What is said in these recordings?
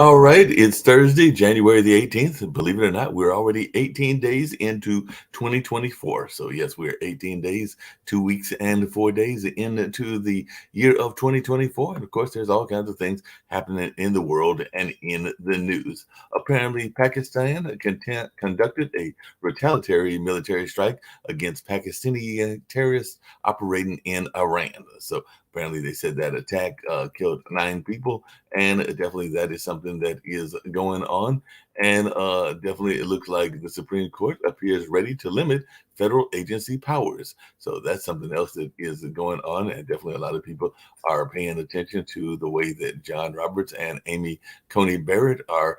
All right, it's Thursday, January the 18th. And believe it or not, we're already 18 days into 2024. So, yes, we're 18 days, 2 weeks, and 4 days into the year of 2024. And of course, there's all kinds of things happening in the world and in the news. Apparently, Pakistan conducted a retaliatory military strike against Pakistani terrorists operating in Iran. So, apparently, they said that attack killed 9 people, and definitely that is something that is going on. And definitely it looks like the Supreme Court appears ready to limit federal agency powers. So that's something else that is going on. And definitely a lot of people are paying attention to the way that John Roberts and Amy Coney Barrett are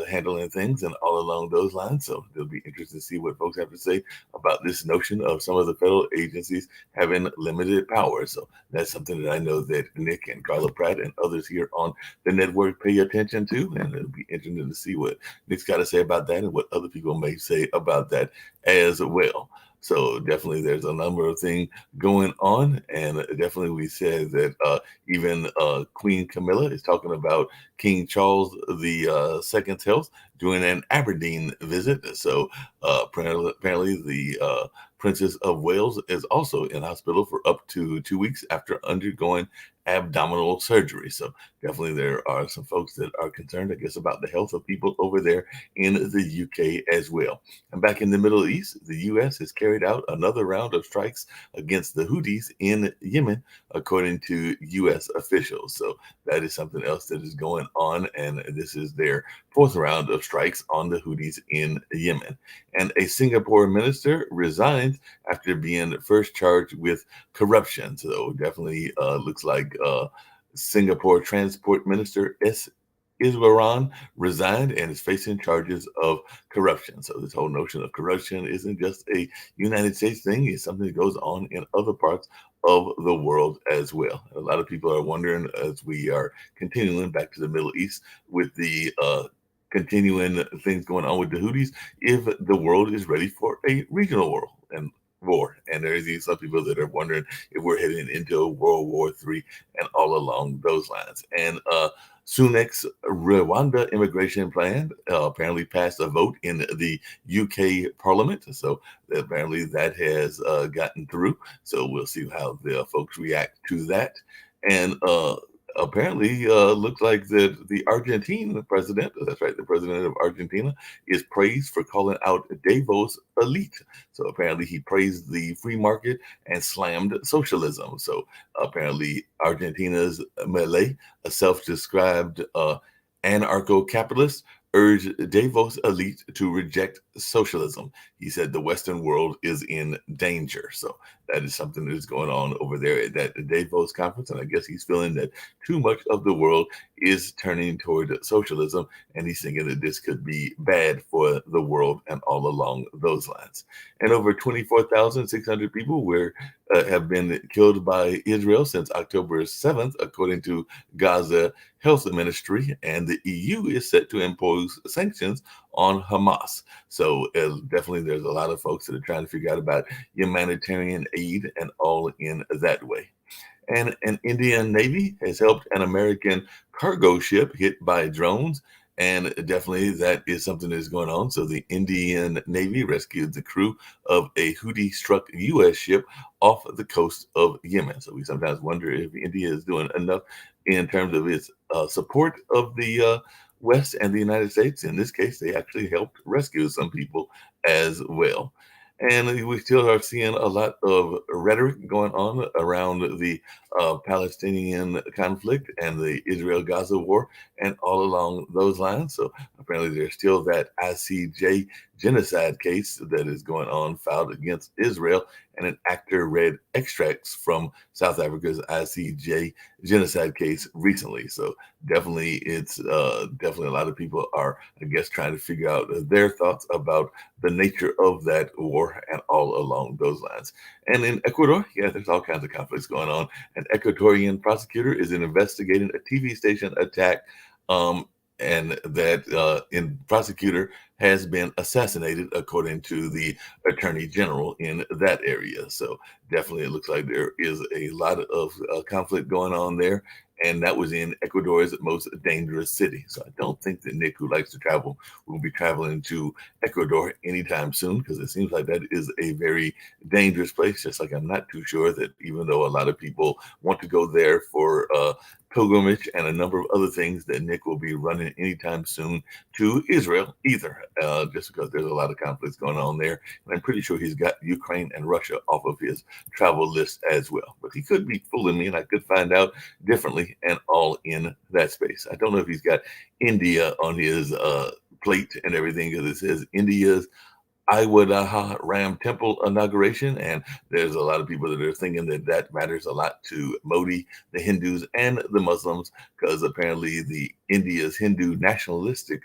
handling things and all along those lines. So it'll be interesting to see what folks have to say about this notion of some of the federal agencies having limited power. So that's something that I know that Nick and Carla Pratt and others here on the network pay attention to, and it'll be interesting to see what Nick's got to say about that and what other people may say about that as well. So definitely, there's a number of things going on, and definitely we said that even Queen Camilla is talking about King Charles the Second's health during an Aberdeen visit. So apparently the Princess of Wales is also in hospital for up to 2 weeks after undergoing abdominal surgery. So definitely there are some folks that are concerned, I guess, about the health of people over there in the UK as well. And back in the Middle East, the US has carried out another round of strikes against the Houthis in Yemen, according to US officials. So that is something else that is going on, and this is their fourth round of strikes on the Houthis in Yemen. And a Singapore minister resigned after being first charged with corruption. So definitely looks like Singapore Transport Minister Iswaran resigned and is facing charges of corruption. So this whole notion of corruption isn't just a United States thing; it's something that goes on in other parts of the world as well. A lot of people are wondering, as we are continuing back to the Middle East with the continuing things going on with the Houthis, if the world is ready for a regional world and war. And there's some people that are wondering if we're heading into a World War III and all along those lines. And Sunak's Rwanda immigration plan apparently passed a vote in the UK Parliament. So apparently that has gotten through. So we'll see how the folks react to that. And apparently looks like that the Argentine president, that's right, the president of Argentina, is praised for calling out Davos elite. So apparently he praised the free market and slammed socialism. So apparently Argentina's Milei, a self-described anarcho-capitalist, urged Davos elite to reject socialism. He said the Western world is in danger. So that is something that is going on over there at that Davos conference. And I guess he's feeling that too much of the world is turning toward socialism. And he's thinking that this could be bad for the world and all along those lines. And over 24,600 people have been killed by Israel since October 7th, according to Gaza Health Ministry. And the EU is set to impose sanctions on Hamas. So definitely there's a lot of folks that are trying to figure out about humanitarian aid and all in that way. And an Indian Navy has helped an American cargo ship hit by drones. And definitely that is something that is going on. So the Indian Navy rescued the crew of a Houthi struck U.S. ship off the coast of Yemen. So we sometimes wonder if India is doing enough in terms of its support of the West and the United States. In this case, they actually helped rescue some people as well. And we still are seeing a lot of rhetoric going on around the Palestinian conflict and the Israel Gaza war and all along those lines. So apparently, there's still that ICJ genocide case that is going on filed against Israel, and an actor read extracts from South Africa's ICJ genocide case recently. So definitely, it's definitely a lot of people are, I guess, trying to figure out their thoughts about the nature of that war and all along those lines. And in Ecuador, yeah, there's all kinds of conflicts going on. An Ecuadorian prosecutor is investigating a TV station attack, and that in prosecutor has been assassinated, according to the attorney general in that area. So definitely, it looks like there is a lot of conflict going on there. And that was in Ecuador's most dangerous city. So I don't think that Nick, who likes to travel, will be traveling to Ecuador anytime soon, because it seems like that is a very dangerous place. Just like I'm not too sure that, even though a lot of people want to go there for pilgrimage and a number of other things, that Nick will be running anytime soon to Israel either, just because there's a lot of conflicts going on there. And I'm pretty sure he's got Ukraine and Russia off of his travel list as well. But he could be fooling me, and I could find out differently, and all in that space. I don't know if he's got India on his plate and everything, because it says India's Ayodhya Ram Temple inauguration, and there's a lot of people that are thinking that that matters a lot to Modi, the Hindus, and the Muslims, because apparently the India's Hindu nationalistic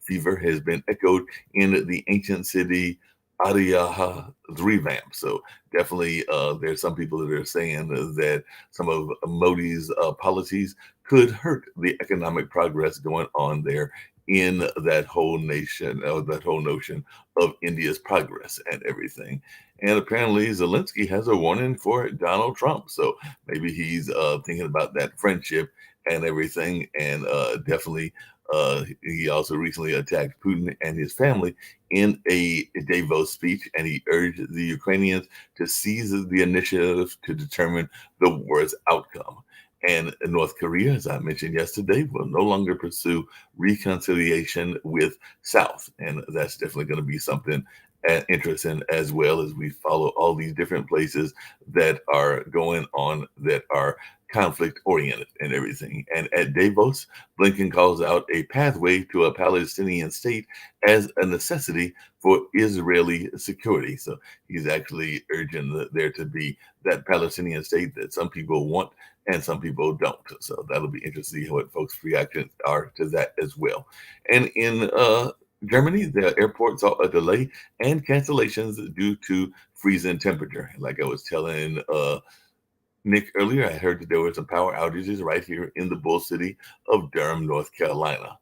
fever has been echoed in the ancient city Ayodhya revamp. So definitely, there's some people that are saying that some of Modi's policies could hurt the economic progress going on there in that whole nation, or that whole notion of India's progress and everything. And apparently, Zelensky has a warning for Donald Trump. So maybe he's thinking about that friendship and everything. And definitely, he also recently attacked Putin and his family in a Davos speech, and he urged the Ukrainians to seize the initiative to determine the war's outcome. And North Korea, as I mentioned yesterday, will no longer pursue reconciliation with South. And that's definitely going to be something interesting, as well as we follow all these different places that are going on that are conflict oriented and everything. And at Davos, Blinken calls out a pathway to a Palestinian state as a necessity for Israeli security. So he's actually urging there to be that Palestinian state that some people want and some people don't. So that'll be interesting to see what folks' reactions are to that as well. And in Germany, the airport saw a delay and cancellations due to freezing temperature. Like I was telling Nick earlier, I heard that there were some power outages right here in the Bull City of Durham, North Carolina.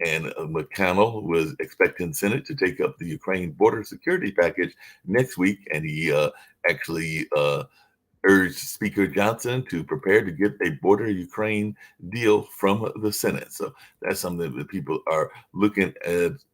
And McConnell was expecting Senate to take up the Ukraine border security package next week, and he actually urged Speaker Johnson to prepare to get a border Ukraine deal from the Senate. So that's something that people are looking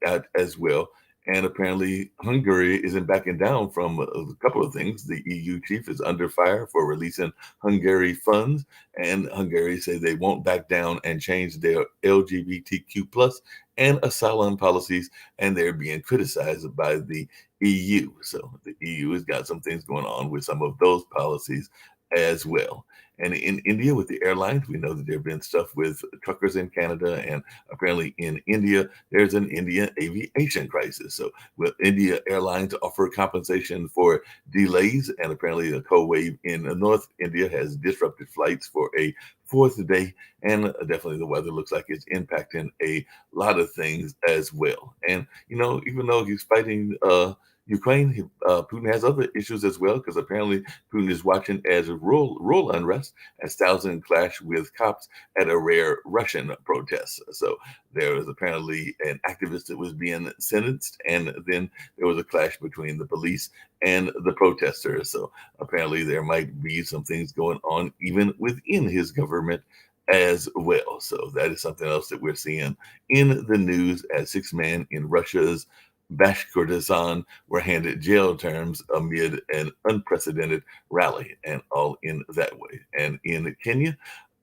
at as well. And apparently, Hungary isn't backing down from a couple of things. The EU chief is under fire for releasing Hungary funds, and Hungary say they won't back down and change their LGBTQ plus and asylum policies, and they're being criticized by the EU. So the EU has got some things going on with some of those policies as well. And in India, with the airlines, we know that there have been stuff with truckers in Canada, and apparently in India, there's an Indian aviation crisis. So will India Airlines offer compensation for delays? And apparently the cold wave in North India has disrupted flights for a fourth day. And definitely the weather looks like it's impacting a lot of things as well. And, you know, even though he's fighting Ukraine, Putin has other issues as well, because apparently Putin is watching as rural unrest as thousands clash with cops at a rare Russian protest. So there was apparently an activist that was being sentenced, and then there was a clash between the police and the protesters. So apparently there might be some things going on even within his government as well. So that is something else that we're seeing in the news, as 6 men in Russia's Bashkortostan were handed jail terms amid an unprecedented rally, and all in that way. And in Kenya,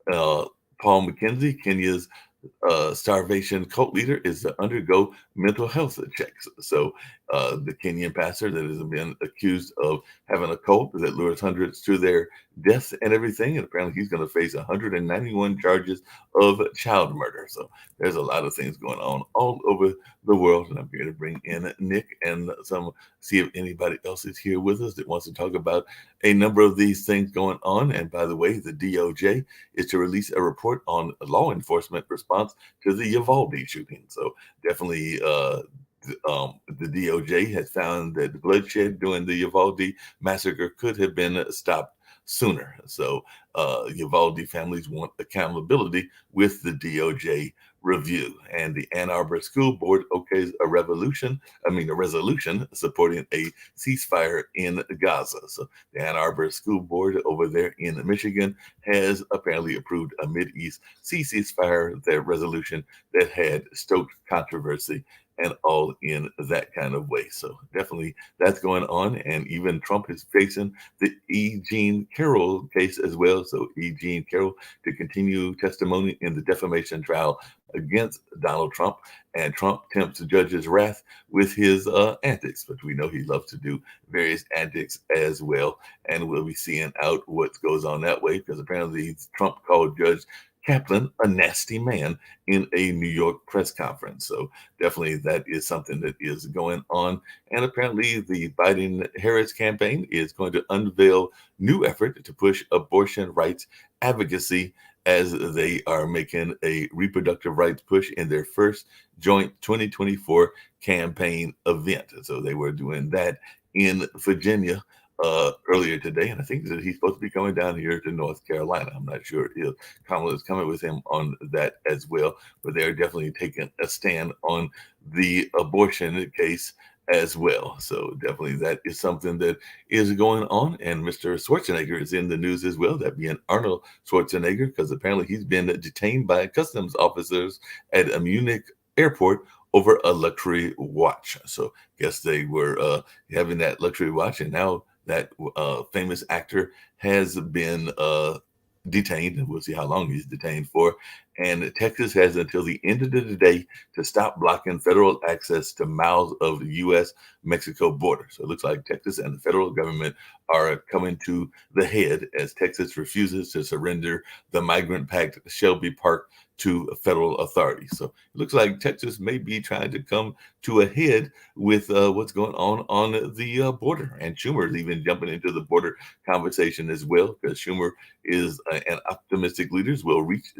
Paul McKenzie, Kenya's starvation cult leader, is to undergo mental health checks. So the Kenyan pastor that has been accused of having a cult that lures hundreds to their death and everything, and apparently he's going to face 191 charges of child murder. So there's a lot of things going on all over the world, and I'm here to bring in Nick and see if anybody else is here with us that wants to talk about a number of these things going on. And by the way, the DOJ is to release a report on law enforcement response to the Uvalde shooting. So definitely the DOJ has found that the bloodshed during the Uvalde massacre could have been stopped sooner. So Uvalde families want accountability with the DOJ review. And the Ann Arbor School Board okays a resolution supporting a ceasefire in Gaza. So the Ann Arbor School Board over there in Michigan has apparently approved a Mideast ceasefire, their resolution that had stoked controversy and all in that kind of way. So definitely that's going on. And even Trump is facing the E. Jean Carroll case as well. So E. Jean Carroll to continue testimony in the defamation trial against Donald Trump. And Trump tempts the judge's wrath with his antics, but we know he loves to do various antics as well. And we'll be seeing out what goes on that way, because apparently Trump called Judge Kaplan a nasty man in a New York press conference. So definitely that is something that is going on. And apparently the Biden-Harris campaign is going to unveil new effort to push abortion rights advocacy as they are making a reproductive rights push in their first joint 2024 campaign event. So they were doing that in Virginia earlier today, and I think that he's supposed to be coming down here to North Carolina. I'm not sure if Kamala is coming with him on that as well, but they're definitely taking a stand on the abortion case as well. So definitely that is something that is going on. And Mr. Schwarzenegger is in the news as well, that being Arnold Schwarzenegger, because apparently he's been detained by customs officers at a Munich airport over a luxury watch. So guess they were having that luxury watch, and now that famous actor has been detained, and we'll see how long he's detained for. And Texas has until the end of the day to stop blocking federal access to miles of the U.S.-Mexico border. So it looks like Texas and the federal government are coming to the head as Texas refuses to surrender the migrant-packed Shelby Park to federal authorities. So it looks like Texas may be trying to come to a head with what's going on the border. And Schumer is even jumping into the border conversation as well, because Schumer is optimistic leaders will reach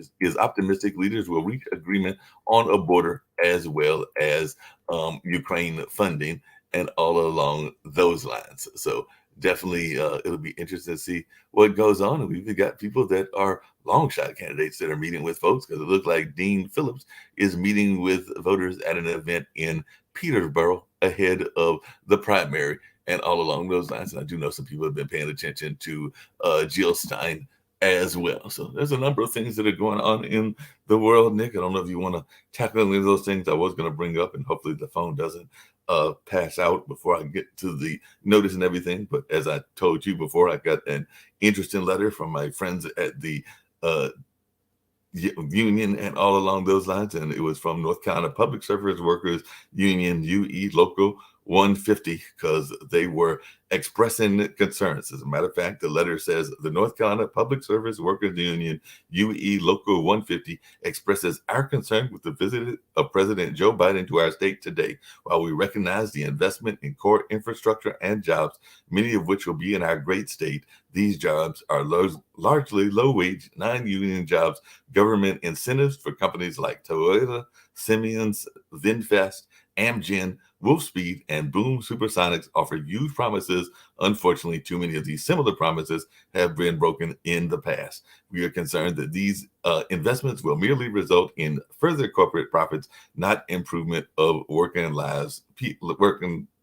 agreement on a border as well as Ukraine funding and all along those lines. So definitely it'll be interesting to see what goes on. And we've got people that are long shot candidates that are meeting with folks, because it looks like Dean Phillips is meeting with voters at an event in Peterborough ahead of the primary and all along those lines. And I do know some people have been paying attention to Jill Stein as well. So there's a number of things that are going on in the world. Nick, I don't know if you want to tackle any of those things I was going to bring up, and hopefully the phone doesn't pass out before I get to the notice and everything. But as I told you before, I got an interesting letter from my friends at the union and all along those lines, and it was from North Carolina Public Service Workers Union, UE Local 150, because they were expressing concerns. As a matter of fact, the letter says the North Carolina Public Service Workers Union, UE Local 150, expresses our concern with the visit of President Joe Biden to our state today. While we recognize the investment in core infrastructure and jobs, many of which will be in our great state, these jobs are largely low-wage, non-union jobs. Government incentives for companies like Toyota, Siemens, VinFast, Amgen, Wolfspeed, and Boom Supersonics offer huge promises. Unfortunately, too many of these similar promises have been broken in the past. We are concerned that these investments will merely result in further corporate profits, not improvement of working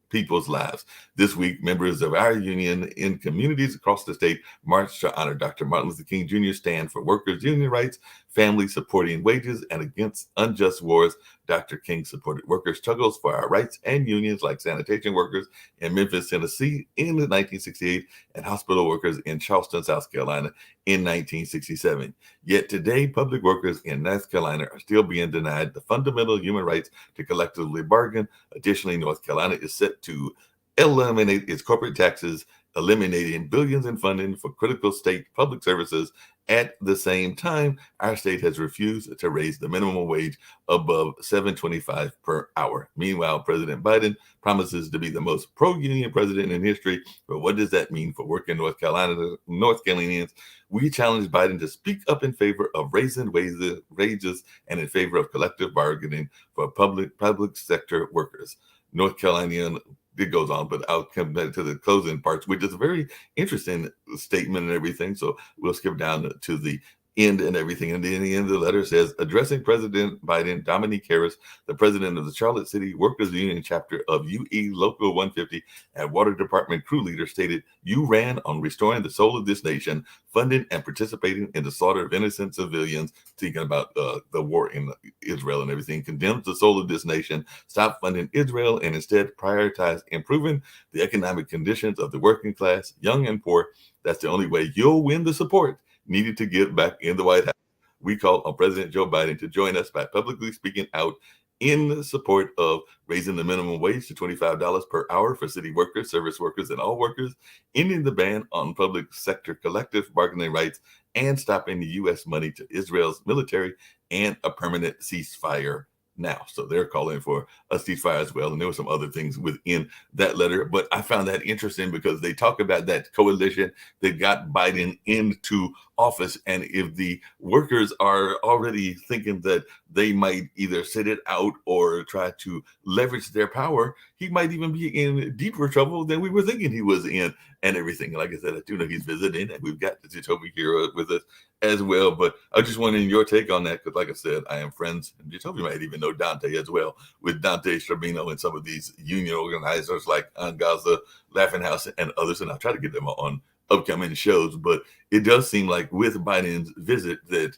people's lives. This week, members of our union in communities across the state marched to honor Dr. Martin Luther King Jr. stand for workers' union rights, family supporting wages, and against unjust wars. Dr. King supported workers' struggles for our rights and unions like sanitation workers in Memphis, Tennessee in 1968, and hospital workers in Charleston, South Carolina in 1967. Yet today, public workers in North Carolina are still being denied the fundamental human rights to collectively bargain. Additionally, North Carolina is set to eliminate its corporate taxes, eliminating billions in funding for critical state public services. At the same time, our state has refused to raise the minimum wage above $7.25 per hour. Meanwhile, President Biden promises to be the most pro-union president in history. But what does that mean for working North Carolinians? We challenge Biden to speak up in favor of raising wages and in favor of collective bargaining for public sector workers. North Carolinian, it goes on, but I'll come back to the closing parts, which is a very interesting statement and everything. So we'll skip down to the end and everything. And then the end of the letter says, addressing President Biden, Dominique Harris, the president of the Charlotte City Workers Union chapter of UE Local 150 and Water Department crew leader, stated, "You ran on restoring the soul of this nation, funding and participating in the slaughter of innocent civilians," speaking about the war in Israel and everything, "condemns the soul of this nation, stop funding Israel, and instead prioritize improving the economic conditions of the working class, young and poor. That's the only way you'll win the support needed to get back in the White House. We call on President Joe Biden to join us by publicly speaking out in support of raising the minimum wage to $25 per hour for city workers, service workers, and all workers, ending the ban on public sector collective bargaining rights, and stopping the U.S. money to Israel's military, and a permanent ceasefire now." So they're calling for a ceasefire as well. And there were some other things within that letter. But I found that interesting because they talk about that coalition that got Biden into office. And if the workers are already thinking that they might either sit it out or try to leverage their power, he might even be in deeper trouble than we were thinking he was in and everything. Like I said, I do know he's visiting, and we've got Jacoby here with us as well. But I just wanted your take on that because, like I said, I am friends, and Jacoby might even know Dante as well, with Dante Strabino and some of these union organizers like Gaza, Laughing House, and others. And I'll try to get them on upcoming shows. But it does seem like with Biden's visit that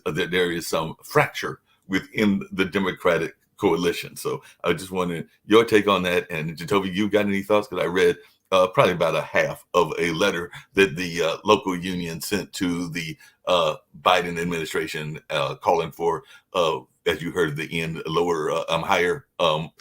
that there is some fracture within the Democratic coalition. So I just wanted your take on that. And Jacoby, you got any thoughts? Because I read probably about a half of a letter that the local union sent to the Biden administration calling for, as you heard at the end, higher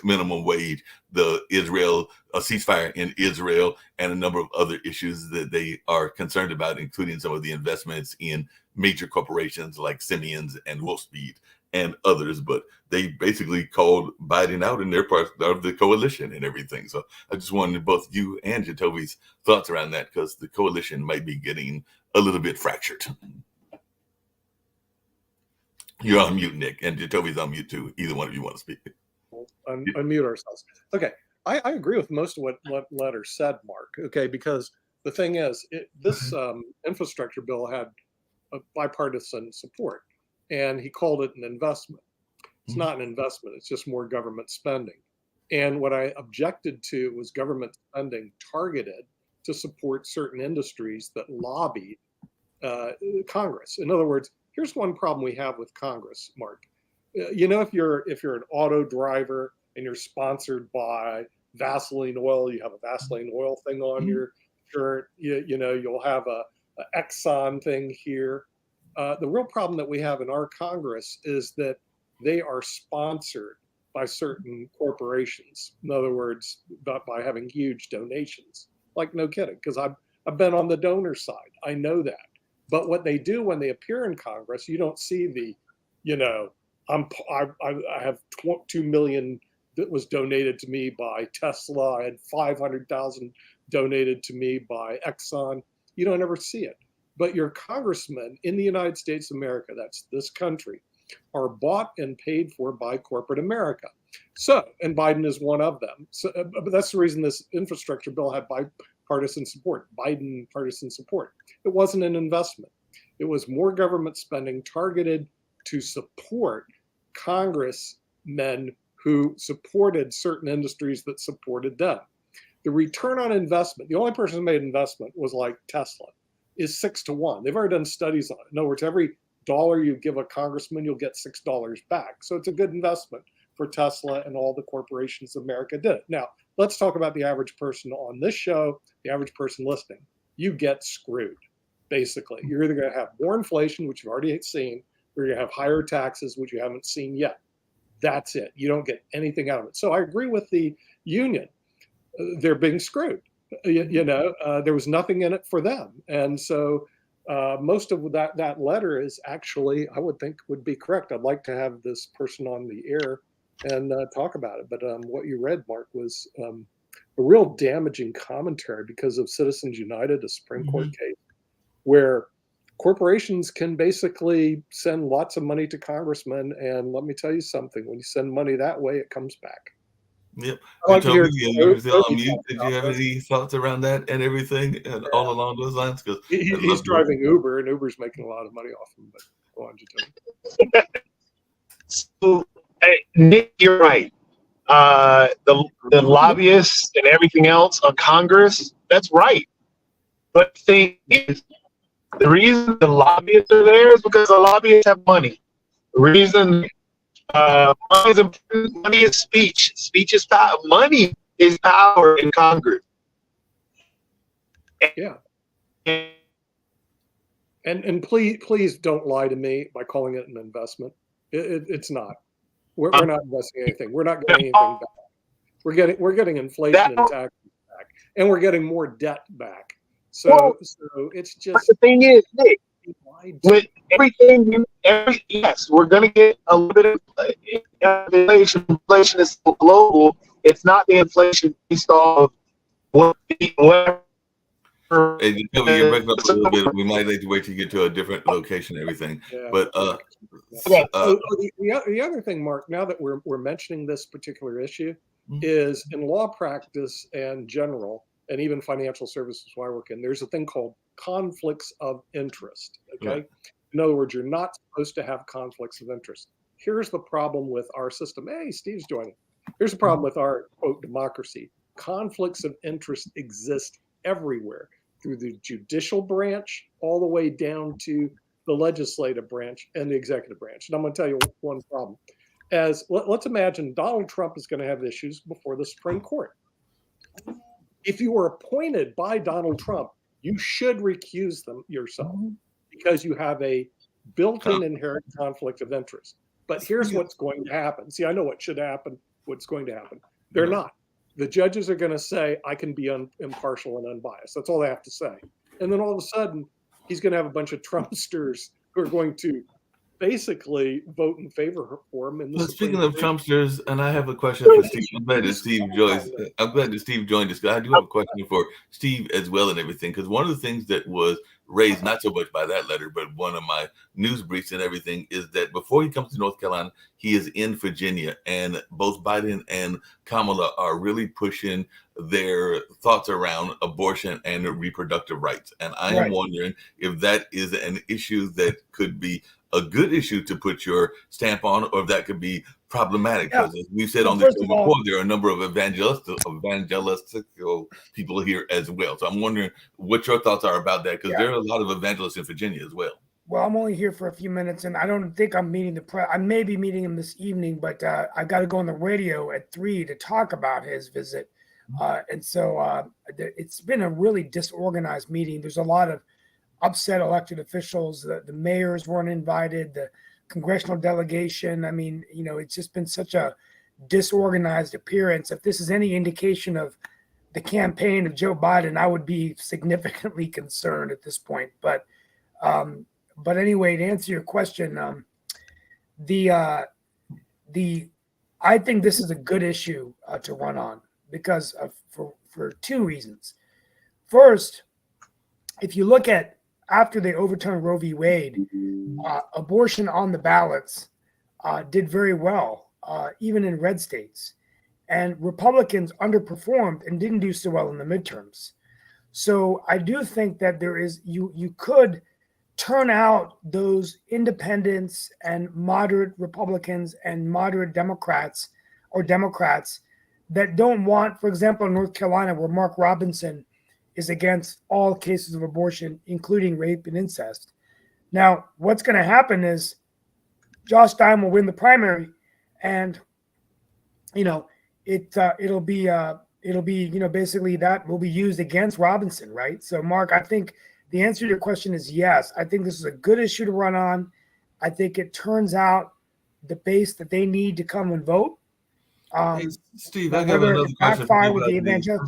minimum wage, the Israel ceasefire in Israel, and a number of other issues that they are concerned about, including some of the investments in major corporations like Siemens and Wolfspeed and others. But they basically called Biden out in their part of the coalition and everything. So I just wanted both you and Jacoby's thoughts around that, because the coalition might be getting a little bit fractured. You're on mute, Nick, and Jacoby's on mute too. Either one of you want to speak. Unmute ourselves. Okay. I agree with most of what letter said, Mark. Okay, because the thing is, this infrastructure bill had a bipartisan support, and he called it an investment. It's not an investment. It's just more government spending. And what I objected to was government spending targeted to support certain industries that lobbied Congress. In other words, here's one problem we have with Congress, Mark. You know, if you're an auto driver and you're sponsored by Vaseline oil, you have a Vaseline oil thing on your shirt. You know, you'll have a Exxon thing here. The real problem that we have in our Congress is that they are sponsored by certain corporations. In other words, by having huge donations. Like, no kidding, because I've been on the donor side. I know that. But what they do when they appear in Congress, you don't see the, you know, I have 2 million that was donated to me by Tesla. I had 500,000 donated to me by Exxon. You don't ever see it. But your congressmen in the United States of America, that's this country, are bought and paid for by corporate America. So, and Biden is one of them. So, but that's the reason this infrastructure bill had bipartisan support, Biden partisan support. It wasn't an investment. It was more government spending targeted to support congressmen who supported certain industries that supported them. The return on investment, the only person who made investment was like Tesla, is 6 to 1. They've already done studies on it. In other words, every dollar you give a congressman, you'll get $6 back. So it's a good investment for Tesla, and all the corporations of America did it. Now, let's talk about the average person on this show, the average person listening. You get screwed, basically. You're either going to have more inflation, which you've already seen, or you're going to have higher taxes, which you haven't seen yet. That's it. You don't get anything out of it. So I agree with the union. They're being screwed. There was nothing in it for them. And so most of that letter is actually, I would think, would be correct. I'd like to have this person on the air and talk about it. But what you read, Mark, was a real damaging commentary because of Citizens United, a Supreme Court case, where corporations can basically send lots of money to congressmen. And let me tell you something, when you send money that way, it comes back. Yep. I And like to hear Toby, you were still on Toby mute. talk Did you about have this. any thoughts around that and everything and all along those lines? Because I'd He's love to. driving Uber, and Uber's making a lot of money off him. But go on, Jacoby. So, Nick, you're right. The lobbyists and everything else on Congress, that's right. But the thing is, the reason the lobbyists are there is because the lobbyists have money. The reason money is speech. Speech is power. Money is power in Congress. Yeah. And please don't lie to me by calling it an investment. It's not. We're not investing anything. We're not getting anything back. We're getting inflation and taxes back, and we're getting more debt back. So it's just. The thing is, Nick, with everything, yes, we're going to get a little bit of inflation. Inflation is so global. It's not the inflation based off whatever. Hey, Jacoby, you're breaking up a little bit. We might need to wait to get to a different location and everything. Yeah. But the other thing, Mark, now that we're mentioning this particular issue, is in law practice and general, and even financial services where I work in, there's a thing called conflicts of interest. Okay. Right. In other words, you're not supposed to have conflicts of interest. Here's the problem with our system. Hey, Steve's joining. Here's the problem with our quote democracy. Conflicts of interest exist everywhere, through the judicial branch all the way down to the legislative branch and the executive branch. And I'm going to tell you one problem. Let's imagine Donald Trump is going to have issues before the Supreme Court. If you were appointed by Donald Trump, you should recuse yourself because you have a built-in inherent conflict of interest. But here's what's going to happen. See, I know what should happen, what's going to happen. They're not. The judges are going to say, I can be impartial and unbiased. That's all they have to say. And then all of a sudden, he's going to have a bunch of Trumpsters who are going to basically vote in favor for him. Speaking of Trumpsters, and I have a question for Steve. I'm glad that Steve joined us. I do have a question for Steve as well and everything, because one of the things that was raised not so much by that letter, but one of my news briefs and everything is that before he comes to North Carolina, he is in Virginia, and both Biden and Kamala are really pushing their thoughts around abortion and reproductive rights. And I am wondering if that is an issue that could be a good issue to put your stamp on, or if that could be problematic. Because as we said on this show before, there are a number of evangelistical people here as well. So I'm wondering what your thoughts are about that, because there are a lot of evangelists in Virginia as well. Well, I'm only here for a few minutes, and I don't think I'm meeting the press. I may be meeting him this evening, but I got to go on the radio at 3 to talk about his visit. And so it's been a really disorganized meeting. There's a lot of upset elected officials. The mayors weren't invited, the congressional delegation. I mean, it's just been such a disorganized appearance. If this is any indication of the campaign of Joe Biden, I would be significantly concerned at this point. But anyway, to answer your question, I think this is a good issue to run on because for two reasons. First, if you look at after they overturned Roe v. Wade, abortion on the ballots did very well, even in red states. And Republicans underperformed and didn't do so well in the midterms. So I do think that you could turn out those independents and moderate Republicans and moderate Democrats that don't want, for example, in North Carolina, where Mark Robinson is against all cases of abortion, including rape and incest. Now, what's going to happen is Josh Stein will win the primary, and it'll be basically that will be used against Robinson, right? So, Mark, I think the answer to your question is yes. I think this is a good issue to run on. I think it turns out the base that they need to come and vote. Hey, Steve, I have another question for you. With the evangelical,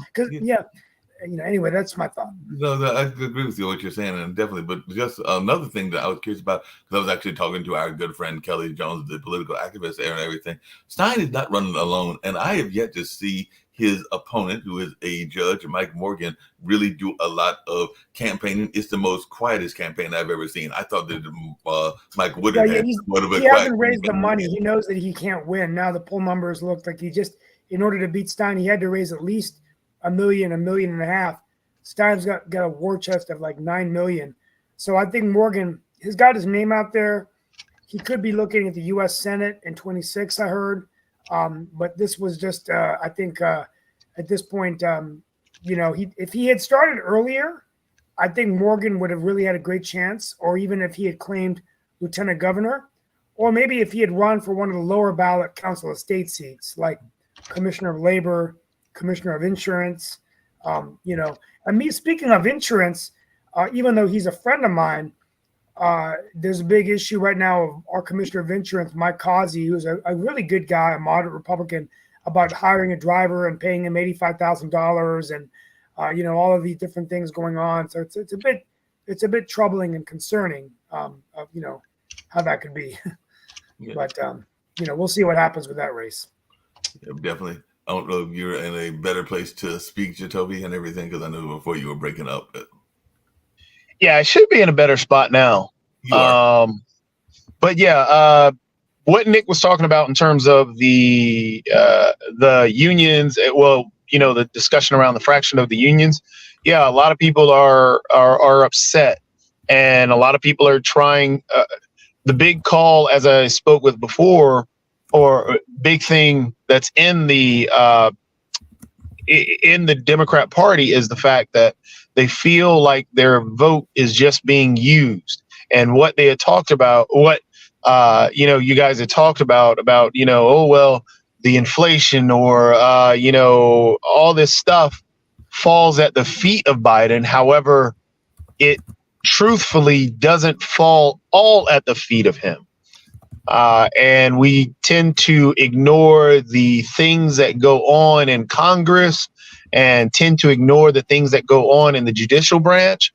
anyway, that's my thought. No, I agree with you what you're saying, and definitely. But just another thing that I was curious about, because I was actually talking to our good friend Kelly Jones, the political activist there and everything. Stein is not running alone, and I have yet to see his opponent, who is a judge, Mike Morgan, really do a lot of campaigning. It's the most quietest campaign I've ever seen. I thought that Mike Woodard had he hasn't raised the money. He knows that he can't win. Now the poll numbers look like in order to beat Stein, he had to raise at least $1 million, $1.5 million. Stein's got a war chest of like 9 million. So I think Morgan has got his name out there. He could be looking at the U.S. Senate in 26, I heard. But this was just, I think, at this point, if he had started earlier, I think Morgan would have really had a great chance, or even if he had claimed lieutenant governor, or maybe if he had run for one of the lower ballot council of state seats, like commissioner of labor, commissioner of insurance. And me speaking of insurance, even though he's a friend of mine, there's a big issue right now of our commissioner of insurance, Mike Causey, who's a really good guy, a moderate Republican, about hiring a driver and paying him $85,000 and all of these different things going on. So it's a bit troubling and concerning of how that could be. Yeah. But we'll see what happens with that race. Yeah, definitely. I don't know if you're in a better place to speak, Jacoby, and everything, because I know before you were breaking up. Yeah, I should be in a better spot now. You are. But yeah, what Nick was talking about in terms of the unions, the discussion around the fraction of the unions. Yeah, a lot of people are upset, and a lot of people are trying. The big call, as I spoke with before, or big thing that's in the Democrat Party is the fact that they feel like their vote is just being used, and what they had talked about, you guys had talked about, the inflation or, all this stuff falls at the feet of Biden. However, it truthfully doesn't fall all at the feet of him. And we tend to ignore the things that go on in Congress and tend to ignore the things that go on in the judicial branch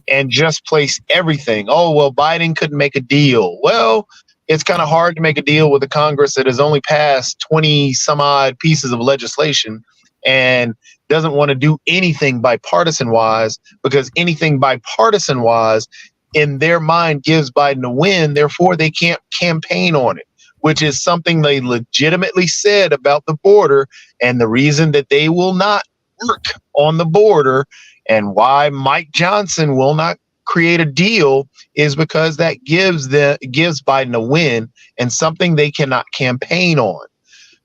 and just place everything. Oh, well, Biden couldn't make a deal. Well, it's kind of hard to make a deal with a Congress that has only passed 20 some odd pieces of legislation and doesn't want to do anything bipartisan wise, because anything bipartisan wise in their mind gives Biden a win. Therefore, they can't campaign on it, which is something they legitimately said about the border, and the reason that they will not work on the border and why Mike Johnson will not create a deal is because that gives Biden a win and something they cannot campaign on.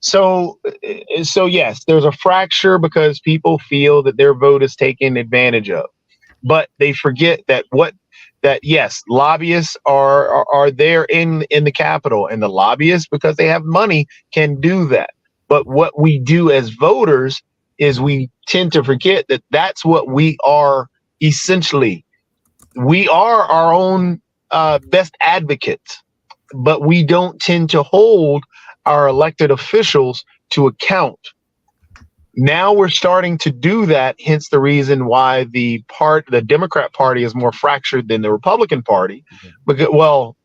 So yes, there's a fracture because people feel that their vote is taken advantage of, but they forget that yes, lobbyists are there in the Capitol, and the lobbyists, because they have money, can do that. But what we do as voters is we tend to forget that that's what we are essentially. We are our own best advocates, but we don't tend to hold our elected officials to account. Now we're starting to do that, hence the reason why the Democrat Party is more fractured than the Republican Party. Because,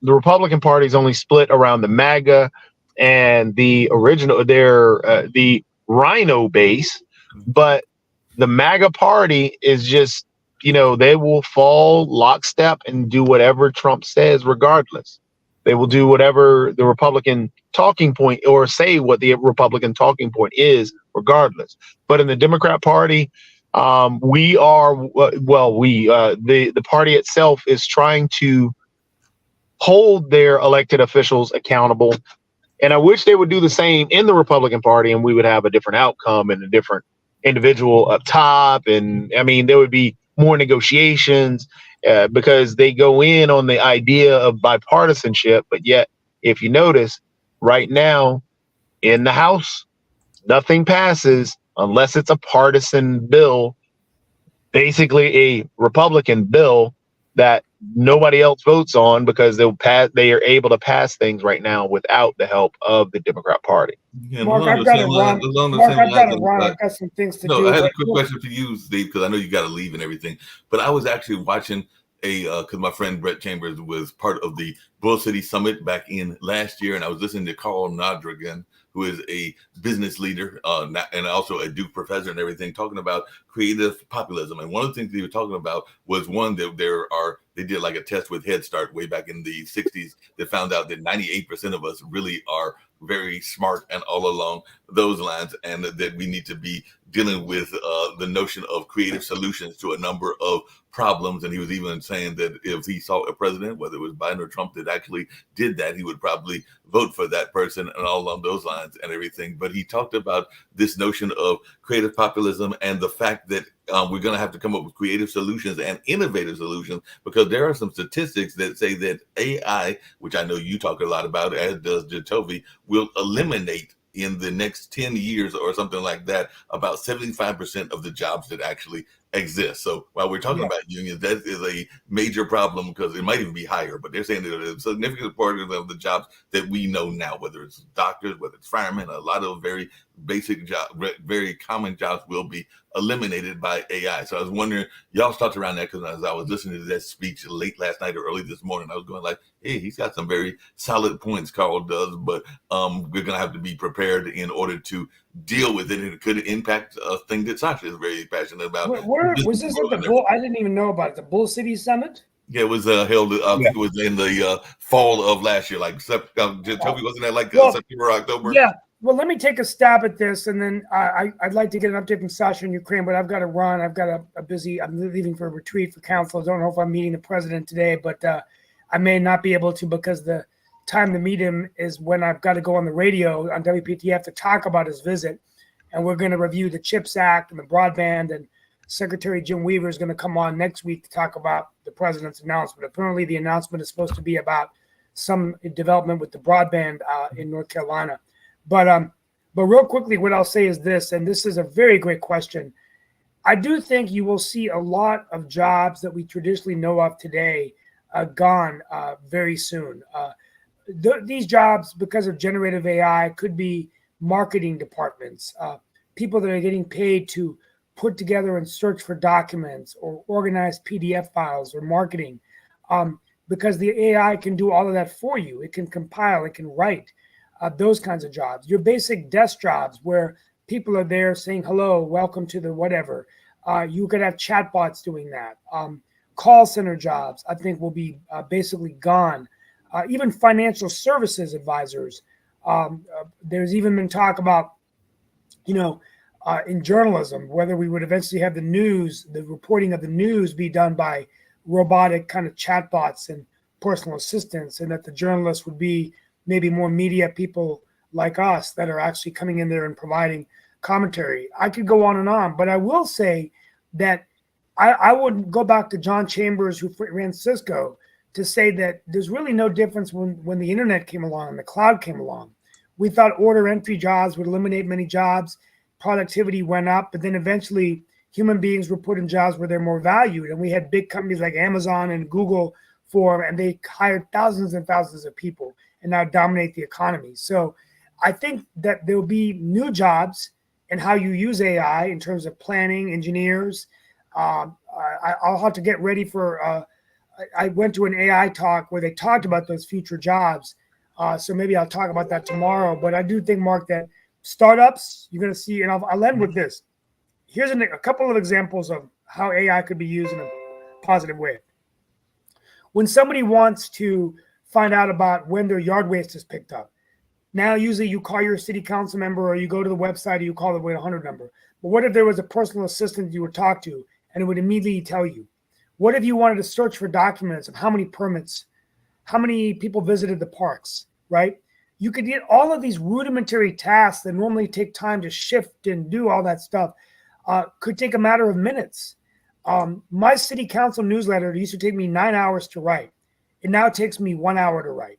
the Republican Party is only split around the MAGA and the the Rhino base, but the MAGA Party is just, they will fall lockstep and do whatever Trump says regardless. They will do whatever the Republican talking point, or say what the Republican talking point is regardless. But in the Democrat Party, the party itself is trying to hold their elected officials accountable. And I wish they would do the same in the Republican Party, and we would have a different outcome and a different individual up top. And I mean, there would be more negotiations because they go in on the idea of bipartisanship. But yet, if you notice, right now in the House, nothing passes unless it's a partisan bill, basically a Republican bill that nobody else votes on, because they are able to pass things right now without the help of the Democrat Party. Yeah, Mark, I've got to run. I've got some things to do. I had a quick question for you, Steve, because I know you got to leave and everything. But I was actually watching because my friend Brett Chambers was part of the Bull City Summit back in last year, and I was listening to Carl Nodrigan, who is a business leader and also a Duke professor and everything, talking about creative populism. And one of the things they were talking about was one that they did like a test with Head Start way back in the 60s that found out that 98% of us really are very smart and all along those lines, and that we need to be dealing with the notion of creative solutions to a number of problems. And he was even saying that if he saw a president, whether it was Biden or Trump, that actually did that, he would probably vote for that person and all along those lines and everything. But he talked about this notion of creative populism and the fact that we're going to have to come up with creative solutions and innovative solutions, because there are some statistics that say that AI, which I know you talk a lot about, as does Jatovi, will eliminate in the next 10 years or something like that, about 75% of the jobs that actually exist. So while we're talking about unions, that is a major problem, because it might even be higher, but they're saying that a significant part of the jobs that we know now, whether it's doctors, whether it's firemen, a lot of very basic jobs, very common jobs will be eliminated by AI. So I was wondering, y'all's thoughts around that, because as I was listening to that speech late last night or early this morning, I was going like, hey, he's got some very solid points, Carl does, but we're going to have to be prepared in order to deal with it. And it could impact a thing that Sasha is very passionate about. Where was this at the Bull? I didn't even know about it. The Bull City Summit? Yeah, it was held. It was in the fall of last year, like Toby, wasn't that like September or October? Yeah. Well, let me take a stab at this, and then I'd like to get an update from Sasha in Ukraine, but I've got to run. I've got I'm leaving for a retreat for council. I don't know if I'm meeting the president today, but I may not be able to, because the time to meet him is when I've got to go on the radio on WPTF to talk about his visit. And we're going to review the CHIPS Act and the broadband, and Secretary Jim Weaver is going to come on next week to talk about the president's announcement. Apparently the announcement is supposed to be about some development with the broadband in North Carolina. But real quickly, what I'll say is this, and this is a very great question. I do think you will see a lot of jobs that we traditionally know of today gone very soon. These jobs, because of generative AI, could be marketing departments, people that are getting paid to put together and search for documents or organize PDF files or marketing, because the AI can do all of that for you. It can compile, it can write, those kinds of jobs. Your basic desk jobs where people are there saying, hello, welcome to the whatever. You could have chatbots doing that. Call center jobs, I think, will be basically gone. Even financial services advisors. There's even been talk about, in journalism, whether we would eventually have the news, the reporting of the news be done by robotic kind of chatbots and personal assistants, and that the journalists would be maybe more media people like us that are actually coming in there and providing commentary. I could go on, but I will say that I would go back to John Chambers, who ran Cisco, to say that there's really no difference when the internet came along and the cloud came along. We thought order entry jobs would eliminate many jobs, productivity went up, but then eventually human beings were put in jobs where they're more valued. And we had big companies like Amazon and Google and they hired thousands and thousands of people and now dominate the economy. So I think that there will be new jobs in how you use AI in terms of planning, engineers. I'll have to get ready for, I went to an AI talk where they talked about those future jobs. So maybe I'll talk about that tomorrow. But I do think, Mark, that startups, you're going to see, and I'll end with this. Here's a couple of examples of how AI could be used in a positive way. When somebody wants to find out about when their yard waste is picked up, now usually you call your city council member, or you go to the website, or you call the 1-800 number. But what if there was a personal assistant you would talk to, and it would immediately tell you? What if you wanted to search for documents of how many permits, how many people visited the parks, right? You could get all of these rudimentary tasks that normally take time to shift and do all that stuff, could take a matter of minutes. My city council newsletter used to take me 9 hours to write. It now takes me 1 hour to write.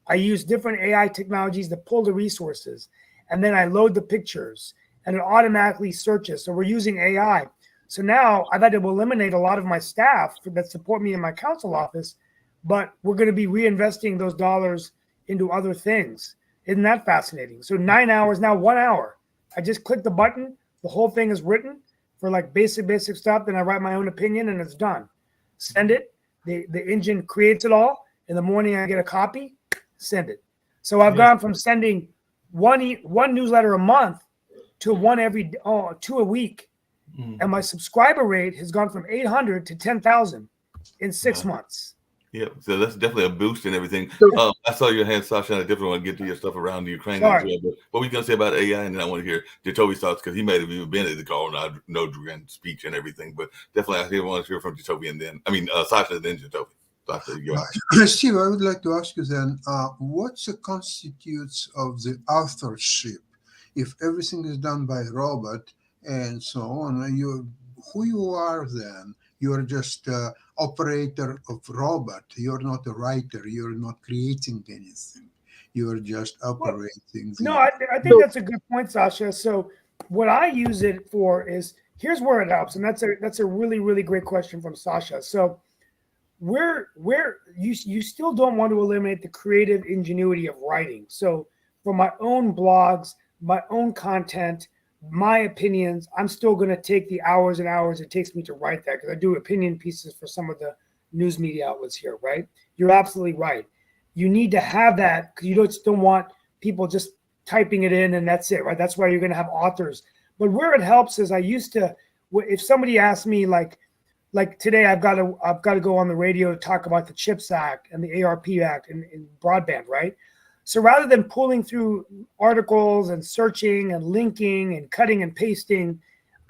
I use different AI technologies to pull the resources, and then I load the pictures, and it automatically searches. So we're using AI. So now I've had to eliminate a lot of my staff that support me in my council office, but we're going to be reinvesting those dollars into other things. Isn't that fascinating? So 9 hours, now 1 hour. I just click the button. The whole thing is written for like basic stuff. Then I write my own opinion and it's done. Send it. The engine creates it all. In the morning, I get a copy, send it. So I've gone from sending one newsletter a month to two a week. And my subscriber rate has gone from 800 to 10,000 in 6 months. Yeah, so that's definitely a boost and everything. I saw your hand, Sasha, and I definitely want to get to your stuff around the Ukraine as well. But what were you going to say about AI? And then I want to hear Jacoby's thoughts because he might have even been at the Carl Nodrogin speech and everything. But definitely, I want to hear from Jacoby and then, Sasha and then Jacoby. Steve, I would like to ask you then, what's the constitutes of the authorship? If everything is done by a robot and so on, who you are then? You're just operator of robot. You're not a writer. You're not creating anything. You're just operating. I think that's a good point, Sasha. So what I use it for is, here's where it helps. And that's a really, really great question from Sasha. So where you still don't want to eliminate the creative ingenuity of writing. So for my own blogs, my own content, my opinions, I'm still going to take the hours and hours it takes me to write that, because I do opinion pieces for some of the news media outlets here, right? You're absolutely right. You need to have that because you don't want people just typing it in and that's it, right? That's why you're going to have authors. But where it helps is I used to, if somebody asked me like today, I've got to go on the radio to talk about the CHIPS Act and the ARP Act and broadband, right? So rather than pulling through articles and searching and linking and cutting and pasting,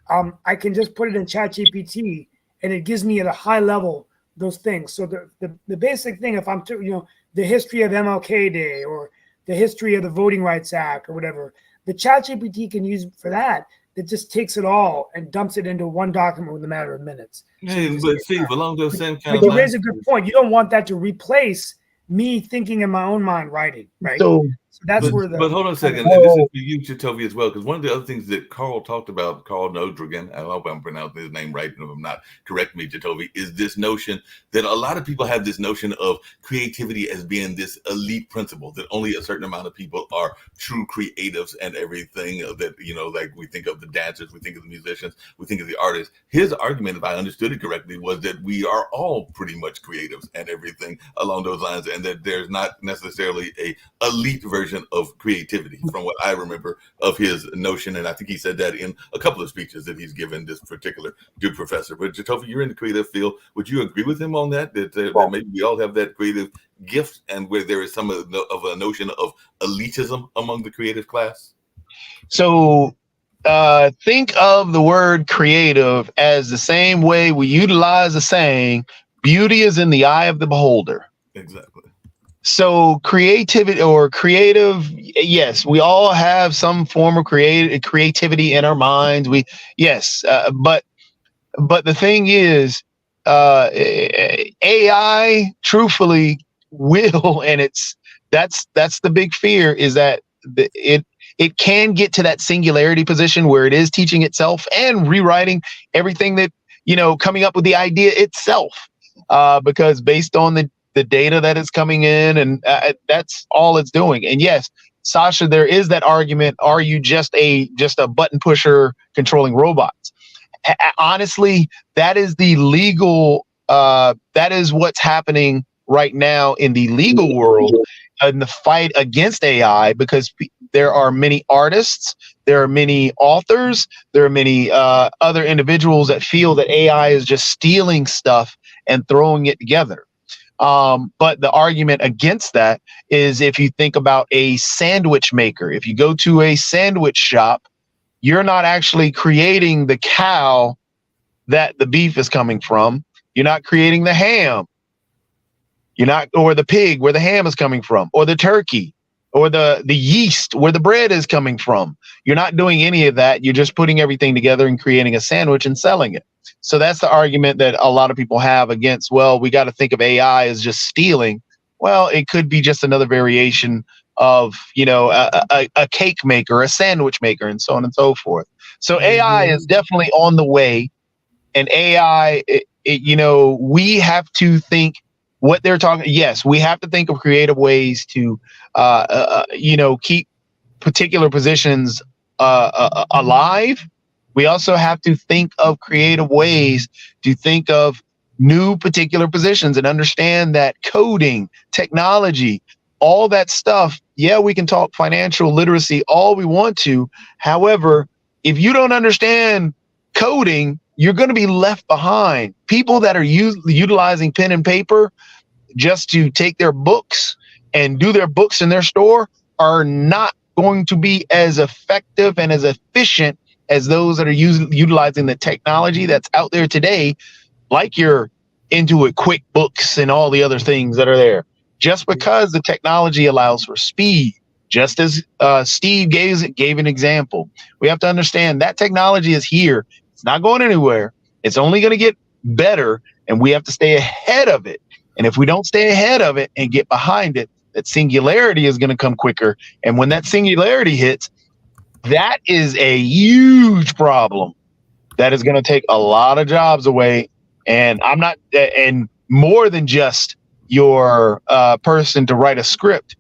I can just put it in ChatGPT and it gives me at a high level those things. So the basic thing, if I'm the history of MLK Day or the history of the Voting Rights Act or whatever, the ChatGPT can use for that. It just takes it all and dumps it into one document within a matter of minutes. Hey, but Steve, along those same kind of lines, you raise a good point. You don't want that to replace me thinking in my own mind writing, right? So that's where But hold on a second. And this is for you, Jacoby, as well, because one of the other things that Carl talked about, Carl Nodrogin, I hope I'm pronouncing his name right, and if I'm not, correct me, Jacoby, is this notion that a lot of people have this notion of creativity as being this elite principle, that only a certain amount of people are true creatives and everything that, like we think of the dancers, we think of the musicians, we think of the artists. His argument, if I understood it correctly, was that we are all pretty much creatives and everything along those lines, and that there's not necessarily a elite version of creativity from what I remember of his notion. And I think he said that in a couple of speeches that he's given this particular Duke professor. But Jacoby, you're in the creative field. Would you agree with him on that? That maybe we all have that creative gift and where there is some of a notion of elitism among the creative class? So think of the word creative as the same way we utilize the saying, beauty is in the eye of the beholder. Exactly. So creativity or creative, yes, we all have some form of creativity in our minds. But the thing is, AI truthfully will, and that's the big fear, is that it can get to that singularity position where it is teaching itself and rewriting everything that, coming up with the idea itself, because based on the data that is coming in, and that's all it's doing. And yes, Sasha, there is that argument. Are you just a button pusher controlling robots? Honestly, that is the legal, that is what's happening right now in the legal world in the fight against AI, because there are many artists, there are many authors, there are many other individuals that feel that AI is just stealing stuff and throwing it together. But the argument against that is, if you think about a sandwich maker, if you go to a sandwich shop, you're not actually creating the cow that the beef is coming from. You're not creating the ham. Or the pig where the ham is coming from, or the turkey, or the yeast where the bread is coming from. You're not doing any of that. You're just putting everything together and creating a sandwich and selling it. So that's the argument that a lot of people have against, well, we got to think of AI as just stealing. Well, it could be just another variation of, a cake maker, a sandwich maker, and so on and so forth. So AI is definitely on the way, and AI, we have to think what they're talking. Yes, we have to think of creative ways to, keep particular positions alive. We also have to think of creative ways to think of new particular positions and understand that coding, technology, all that stuff. Yeah, we can talk financial literacy all we want to. However, if you don't understand coding, you're going to be left behind. People that are utilizing pen and paper, just to take their books and do their books in their store are not going to be as effective and as efficient as those that are utilizing the technology that's out there today, like your Intuit, QuickBooks, and all the other things that are there. Just because the technology allows for speed, just as Steve gave an example, we have to understand that technology is here. It's not going anywhere. It's only going to get better, and we have to stay ahead of it. And if we don't stay ahead of it and get behind it, that singularity is going to come quicker. And when that singularity hits, that is a huge problem that is going to take a lot of jobs away. And I'm not, and more than just your person to write a script.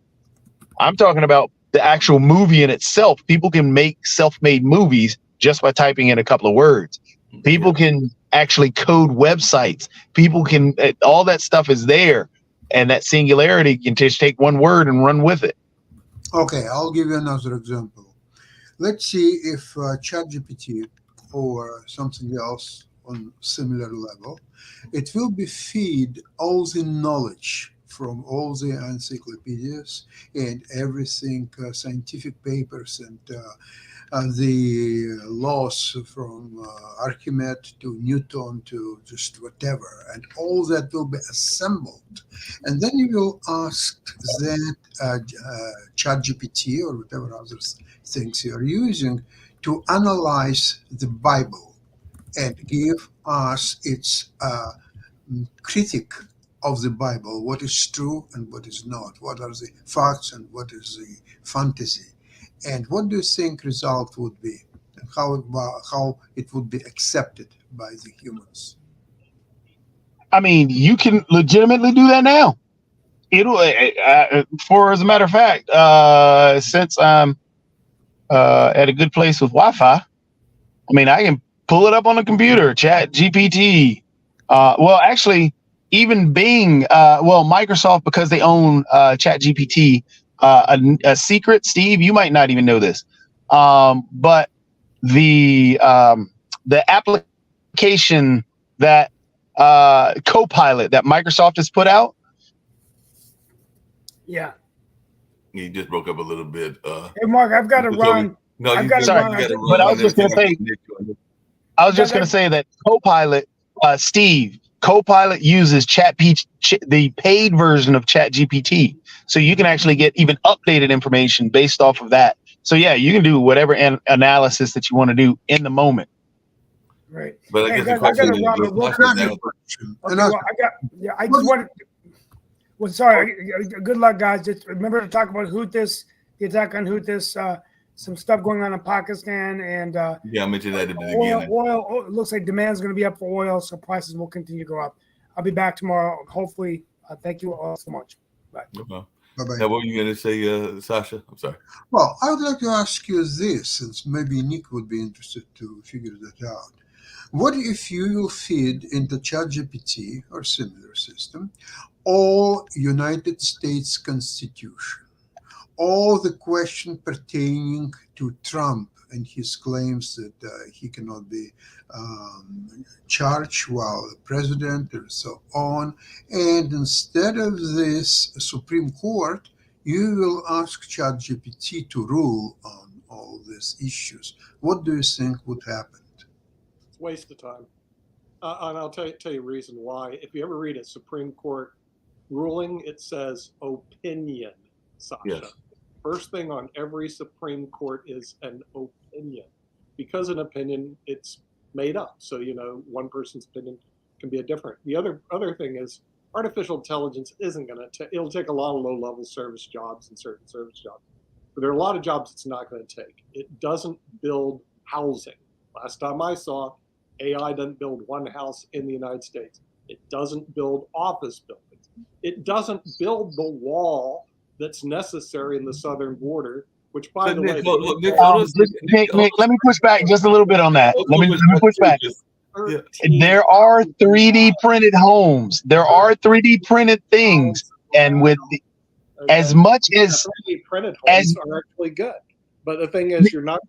I'm talking about the actual movie in itself. People can make self-made movies just by typing in a couple of words. People can actually code websites. People can, all that stuff is there. And that singularity can just take one word and run with it. Okay, I'll give you another example. Let's see if ChatGPT or something else on similar level, it will be feed all the knowledge from all the encyclopedias and everything, scientific papers and the laws from Archimedes to Newton to just whatever, and all that will be assembled. And then you will ask that ChatGPT or whatever other things you're using to analyze the Bible and give us its critique of the Bible, what is true and what is not, what are the facts and what is the fantasy. And what do you think result would be, and how it would be accepted by the humans? I mean, you can legitimately do that now. It'll, for as a matter of fact, since I'm at a good place with Wi-Fi, I mean, I can pull it up on the computer, Chat GPT. Well, actually, even Bing, Microsoft, because they own Chat GPT. A secret, Steve, you might not even know this, but the application that Copilot that Microsoft has put out. Yeah. You just broke up a little bit. Hey, Mark, I've got to run. No, I've you got to sorry, run. but I was just going to say that Copilot, Steve, Copilot uses the paid version of Chat GPT. So you can actually get even updated information based off of that. So yeah, you can do whatever analysis that you want to do in the moment. Right. But I guess the question is, I just wanted. Well, sorry. Good luck, guys. Just remember to talk about Houthis, the attack on Houthis, some stuff going on in Pakistan, and I mentioned that at the beginning. Oil. It looks like demand is going to be up for oil, so prices will continue to go up. I'll be back tomorrow, hopefully. Thank you all so much. Bye. Okay. Bye-bye. Now, what were you going to say, Sasha? I'm sorry. Well, I would like to ask you this, since maybe Nick would be interested to figure that out. What if you will feed into ChatGPT or similar system all United States Constitution, all the question pertaining to Trump and his claims that he cannot be charged while the president and so on. And instead of this Supreme Court, you will ask ChatGPT to rule on all these issues. What do you think would happen? It's a waste of time. And I'll tell you a reason why. If you ever read a Supreme Court ruling, it says opinion, Sasha. Yes. First thing on every Supreme Court is an opinion. Because an opinion, it's made up. So, one person's opinion can be a different. The other thing is artificial intelligence isn't going to, it'll take a lot of low-level service jobs and certain service jobs. But there are a lot of jobs it's not going to take. It doesn't build housing. Last time I saw, AI doesn't build one house in the United States. It doesn't build office buildings. It doesn't build the wall that's necessary in the southern border, which, by the way, Nick, let me push back just a little bit on that. Let me push back. There are 3D printed homes. There are 3D printed things, and with as much as 3D printed homes are actually good. But the thing is, you're not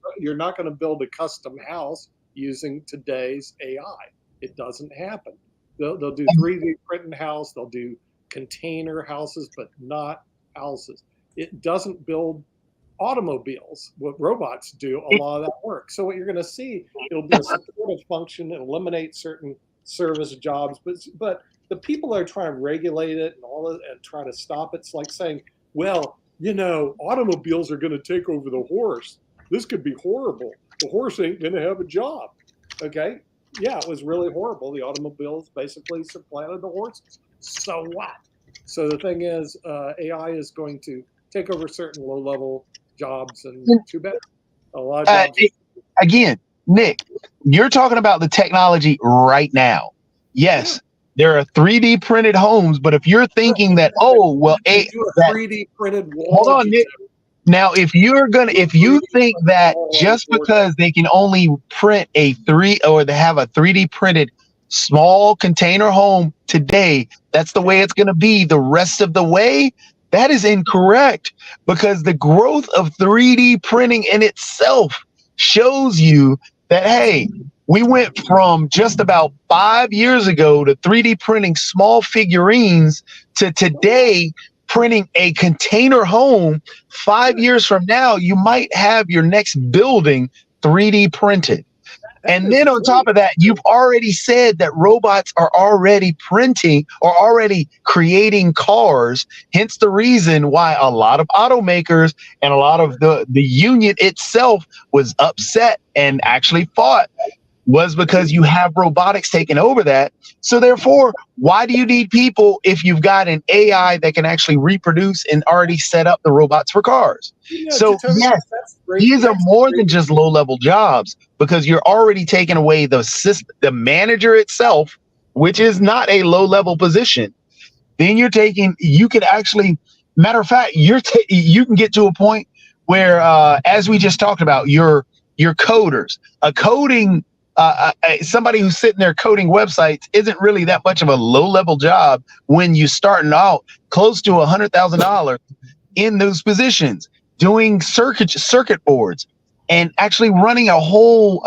going to build a custom house using today's AI. It doesn't happen. They'll do 3D printing house. They'll do container houses, but not houses. It doesn't build automobiles. What robots do a lot of that work. So what you're going to see, it'll be a supportive function and eliminate certain service jobs, but the people that are trying to regulate it and all of, and trying to stop it's like saying, well, automobiles are going to take over the horse. This could be horrible. The horse ain't going to have a job. Okay. Yeah, it was really horrible. The automobiles basically supplanted the horses. So what? So the thing is, AI is going to take over certain low-level jobs, and too bad. A lot of jobs. Again, Nick, you're talking about the technology right now. Yes, there are 3D printed homes, but if you're thinking that, do a 3D printed wall. Hold on, Nick. Now, if you think that just because they can only print they have a 3D printed small container home today, that's the way it's going to be the rest of the way, that is incorrect, because the growth of 3D printing in itself shows you that, hey, we went from just about 5 years ago to 3D printing small figurines to today printing a container home. 5 years from now, you might have your next building 3D printed. And then on top of that, you've already said that robots are already printing or already creating cars. Hence the reason why a lot of automakers and a lot of the union itself was upset and actually fought, was because you have robotics taking over that. So therefore, why do you need people if you've got an AI that can actually reproduce and already set up the robots for cars? So yes, these are more than just low-level jobs, because you're already taking away the system, the manager itself, which is not a low-level position. Then you can actually, matter of fact, you can get to a point where, as we just talked about, your coders, somebody who's sitting there coding websites isn't really that much of a low-level job when you're starting out close to $100,000 in those positions, doing circuit boards and actually running a whole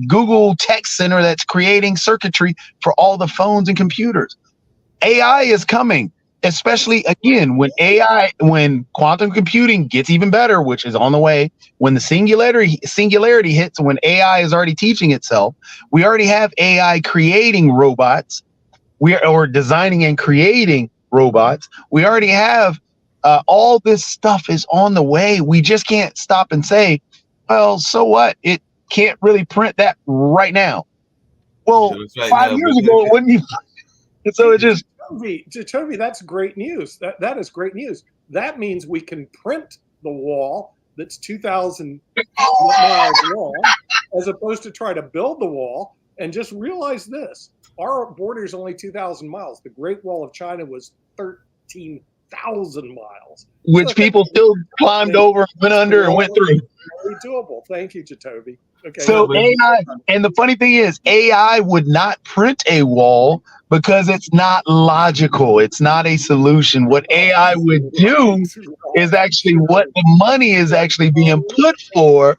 Google tech center that's creating circuitry for all the phones and computers. AI is coming, especially again when quantum computing gets even better, which is on the way. When the singularity hits, when AI is already teaching itself, we already have AI creating robots. Or designing and creating robots. We already have all this stuff is on the way. We just can't stop and say, well, so what? It can't really print that right now. Well, 5 years ago, it wouldn't. So it just. Toby, that's great news. That is great news. That means we can print the wall that's 2,000 miles long, as opposed to try to build the wall. And just realize this: our border is only 2,000 miles. The Great Wall of China was 13,000 miles, which people still climbed over, went under, and went through. Very doable. Thank you, Jacoby. Okay. So AI, and the funny thing is, AI would not print a wall because it's not logical. It's not a solution. What AI would do is actually what the money is actually being put for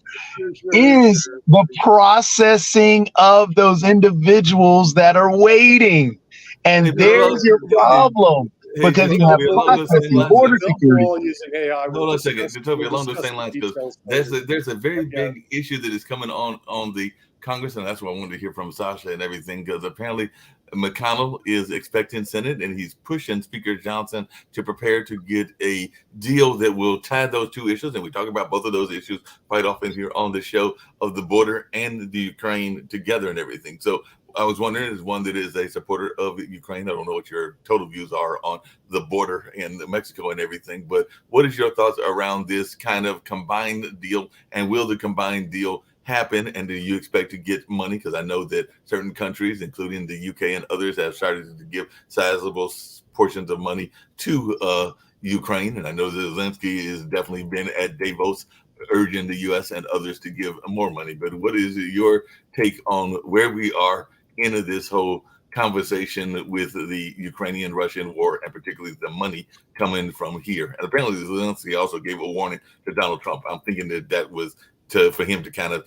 is the processing of those individuals that are waiting. And there's your problem. Because you have processing, border security. Hold on a second, Toby, along those same lines, because there's a very big issue that is coming on the Congress, and that's what I wanted to hear from Sasha and everything, because apparently McConnell is expecting Senate, and he's pushing Speaker Johnson to prepare to get a deal that will tie those two issues, and we talk about both of those issues quite often here on the show, of the border and the Ukraine together and everything. So I was wondering, as one that is a supporter of Ukraine, I don't know what your total views are on the border and Mexico and everything, but what is your thoughts around this kind of combined deal, and will the combined deal happen, and do you expect to get money? Because I know that certain countries, including the UK and others, have started to give sizable portions of money to Ukraine, and I know that Zelensky has definitely been at Davos urging the U.S. and others to give more money. But what is your take on where we are into this whole conversation with the Ukrainian-Russian war, and particularly the money coming from here? And apparently Zelensky also gave a warning to Donald Trump. I'm thinking that was for him to kind of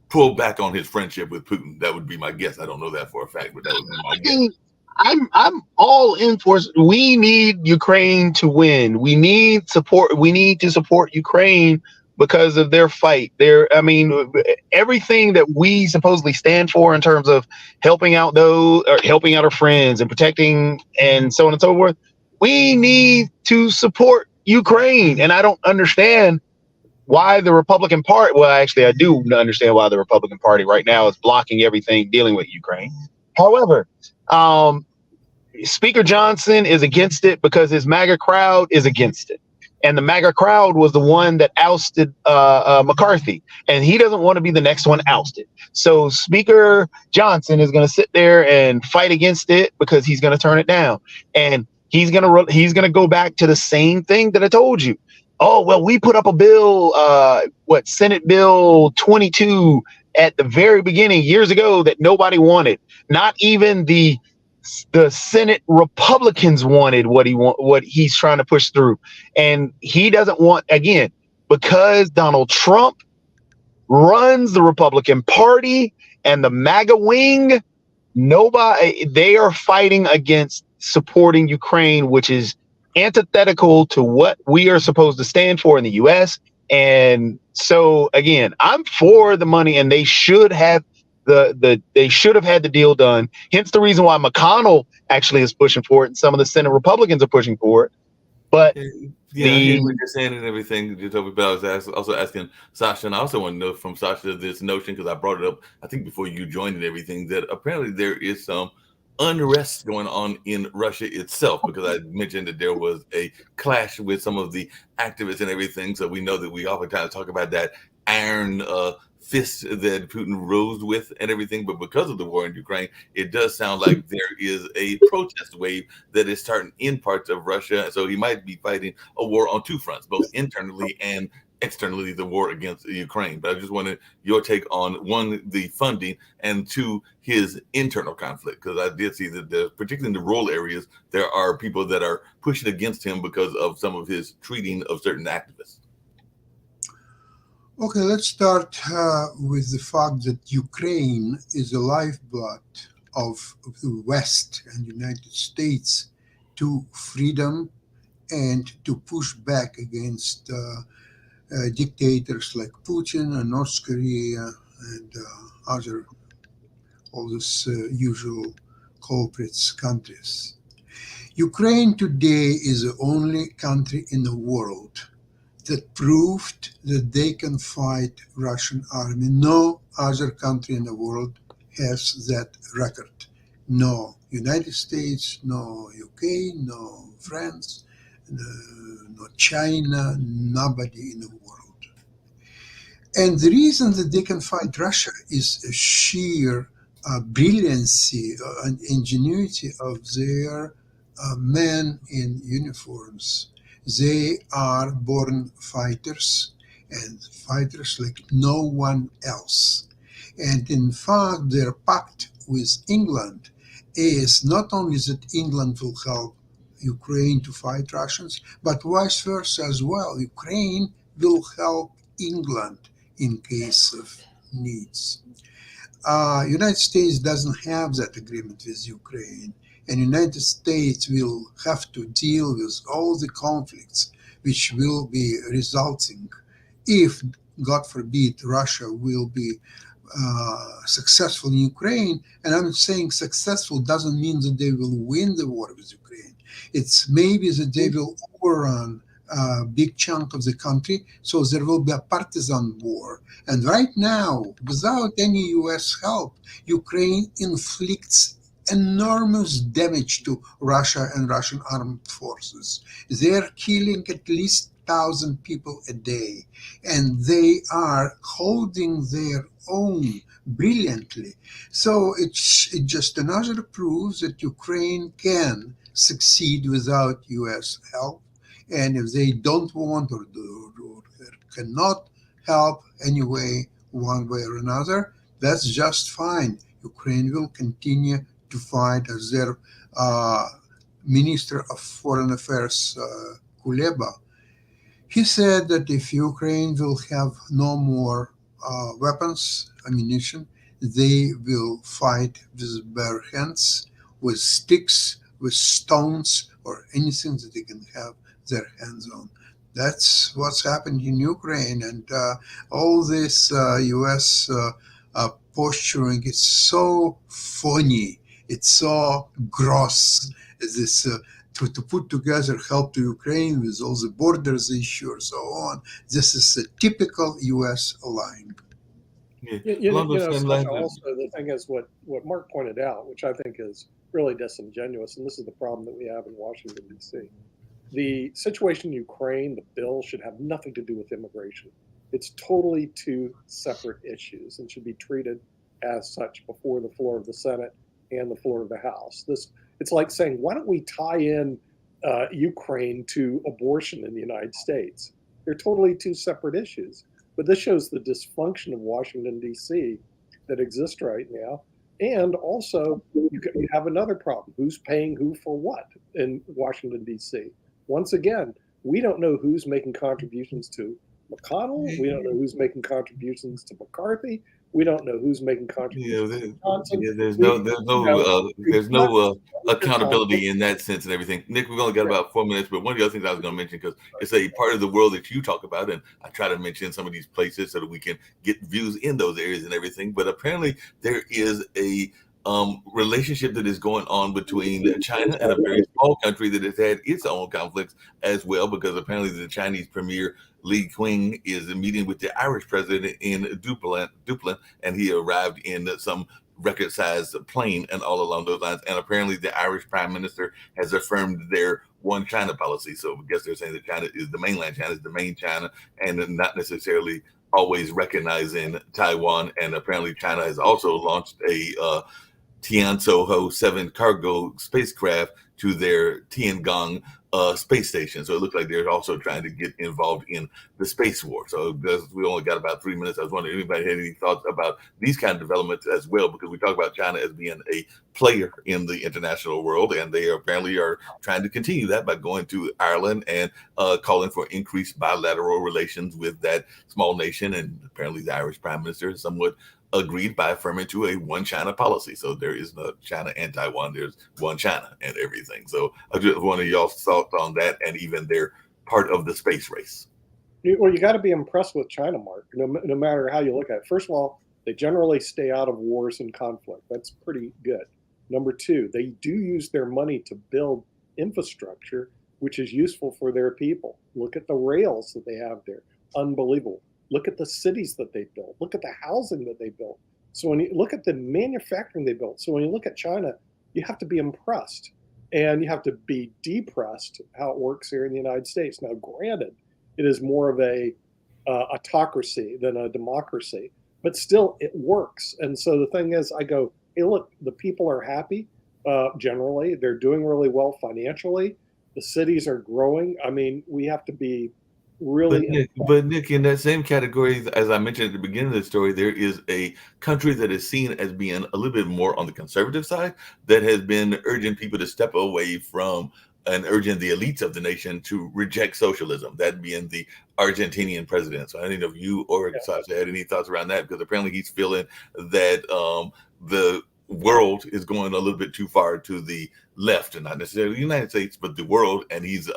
pull back on his friendship with Putin. That would be my guess. I don't know that for a fact, but that would be my guess. I'm all in for. We need Ukraine to win. We need support. We need to support Ukraine because of their fight. I mean, everything that we supposedly stand for in terms of helping out those, or helping out our friends and protecting and so on and so forth. We need to support Ukraine, and I don't understand why the Republican Party. Well, actually, I do understand why the Republican Party right now is blocking everything dealing with Ukraine. However, Speaker Johnson is against it because his MAGA crowd is against it. And the MAGA crowd was the one that ousted McCarthy. And he doesn't want to be the next one ousted. So Speaker Johnson is going to sit there and fight against it because he's going to turn it down. And he's going to go back to the same thing that I told you. Oh, well, we put up a bill, Senate Bill 22 at the very beginning years ago that nobody wanted. Not even the Senate Republicans wanted what he's trying to push through. And he doesn't want, again, because Donald Trump runs the Republican Party and the MAGA wing, they are fighting against supporting Ukraine, which is antithetical to what we are supposed to stand for in the US. And so again, I'm for the money, and they should have they should have had the deal done. Hence the reason why McConnell actually is pushing for it, and some of the Senate Republicans are pushing for it. But yeah, I hear what you're saying and everything. But I was also asking Sasha, and I also want to know from Sasha this notion, because I brought it up, I think, before you joined and everything, that apparently there is some unrest going on in Russia itself, because I mentioned that there was a clash with some of the activists and everything. So we know that we oftentimes talk about that iron fist that Putin rose with and everything. But because of the war in Ukraine, it does sound like there is a protest wave that is starting in parts of Russia. So he might be fighting a war on two fronts, both internally and externally, the war against Ukraine. But I just wanted your take on, one, the funding, and two, his internal conflict, because I did see that particularly in the rural areas, there are people that are pushing against him because of some of his treating of certain activists. Okay, let's start with the fact that Ukraine is the lifeblood of the West and the United States to freedom and to push back against dictators like Putin and North Korea and other, all those usual culprits countries. Ukraine today is the only country in the world that proved that they can fight Russian army. No other country in the world has that record. No United States, no UK, no France, no China, nobody in the world. And the reason that they can fight Russia is a sheer brilliancy and ingenuity of their men in uniforms. They are born fighters, and fighters like no one else. And in fact, their pact with England is not only that England will help Ukraine to fight Russians, but vice versa as well. Ukraine will help England in case of needs. United States doesn't have that agreement with Ukraine. And United States will have to deal with all the conflicts which will be resulting if, God forbid, Russia will be successful in Ukraine. And I'm saying successful doesn't mean that they will win the war with Ukraine. It's maybe that they will overrun a big chunk of the country, so there will be a partisan war. And right now, without any US help, Ukraine inflicts enormous damage to Russia and Russian armed forces. They're killing at least 1,000 people a day, and they are holding their own brilliantly. So it's just another proof that Ukraine can succeed without US help. And if they don't want or cannot help anyway, one way or another, that's just fine. Ukraine will continue to fight, as their Minister of Foreign Affairs, Kuleba. He said that if Ukraine will have no more weapons, ammunition, they will fight with bare hands with sticks, with stones, or anything that they can have their hands on. That's what's happened in Ukraine, and all this U.S. Posturing is so funny. It's so gross. This to put together help to Ukraine with all the borders issue and so on. This is a typical U.S. line. Along those same lines, Also, the thing is what Mark pointed out, which I think is really disingenuous, and this is the problem that we have in Washington, D.C. The situation in Ukraine, the bill should have nothing to do with immigration. It's totally two separate issues and should be treated as such before the floor of the Senate and the floor of the House. It's like saying, why don't we tie in Ukraine to abortion in the United States? They're totally two separate issues. But this shows the dysfunction of Washington, D.C. that exists right now. And also, you have another problem. Who's paying who for what in Washington, D.C.? Once again, we don't know who's making contributions to McConnell. We don't know who's making contributions to McCarthy. We don't know who's making contributions to Johnson. There's no accountability in that sense and everything. Nick, we've only got about 4 minutes, but one of the other things I was going to mention, because it's a part of the world that you talk about, and I try to mention some of these places so that we can get views in those areas and everything. But apparently there is a relationship that is going on between China and a very small country that has had its own conflicts as well, because apparently the Chinese premier Li Qing is meeting with the Irish president in Dublin, and he arrived in some record-sized plane and all along those lines. And apparently the Irish prime minister has affirmed their one China policy. So I guess they're saying that China is the mainland China, is the main China, and not necessarily always recognizing Taiwan. And apparently China has also launched a Tianzhou 7 cargo spacecraft to their Tiangong space station. So it looks like they're also trying to get involved in the space war. So we only got about 3 minutes. I was wondering if anybody had any thoughts about these kind of developments as well, because we talk about China as being a player in the international world, and they apparently are trying to continue that by going to Ireland and calling for increased bilateral relations with that small nation. And apparently the Irish prime minister is somewhat agreed by affirming to a one China policy. So there is no China and Taiwan, there's one China and everything. So I just wanted y'all's thoughts on that, and even they're part of the space race. Well, you got to be impressed with China, Mark, no matter how you look at it. First of all, they generally stay out of wars and conflict. That's pretty good. Number two, they do use their money to build infrastructure, which is useful for their people. Look at the rails that they have there. Unbelievable. Look at the cities that they built. Look at the housing that they built. So when you look at the manufacturing they built, so when you look at China, you have to be impressed, and you have to be depressed how it works here in the United States. Now, granted, it is more of a autocracy than a democracy, but still it works. And so the thing is, I go, hey, look, the people are happy. Generally, they're doing really well financially. The cities are growing. I mean, we have to be really. But Nick, in that same category, as I mentioned at the beginning of the story, there is a country that is seen as being a little bit more on the conservative side that has been urging people to step away from and urging the elites of the nation to reject socialism, that being the Argentinian president. So I don't know if you or Sasha had any thoughts around that, because apparently he's feeling that the world is going a little bit too far to the left, and not necessarily the United States, but the world, and he's